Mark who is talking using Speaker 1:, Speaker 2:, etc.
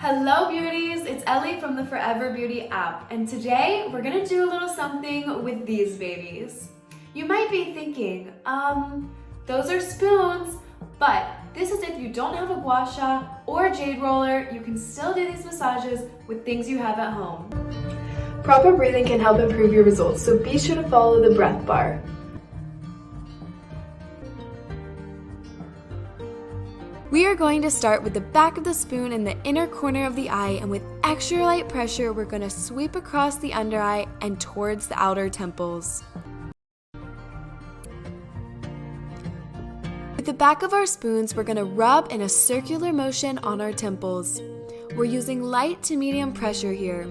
Speaker 1: Hello beauties, it's Ellie from the Forever Beauty app, and today we're gonna do a little something with these babies. You might be thinking, those are spoons, but this is if you don't have a gua sha or a jade roller, you can still do these massages with things you have at home.
Speaker 2: Proper breathing can help improve your results, so be sure to follow the breath bar.
Speaker 3: We are going to start with the back of the spoon in the inner corner of the eye, and with extra light pressure, we're going to sweep across the under eye and towards the outer temples. With the back of our spoons, we're going to rub in a circular motion on our temples. We're using light to medium pressure here.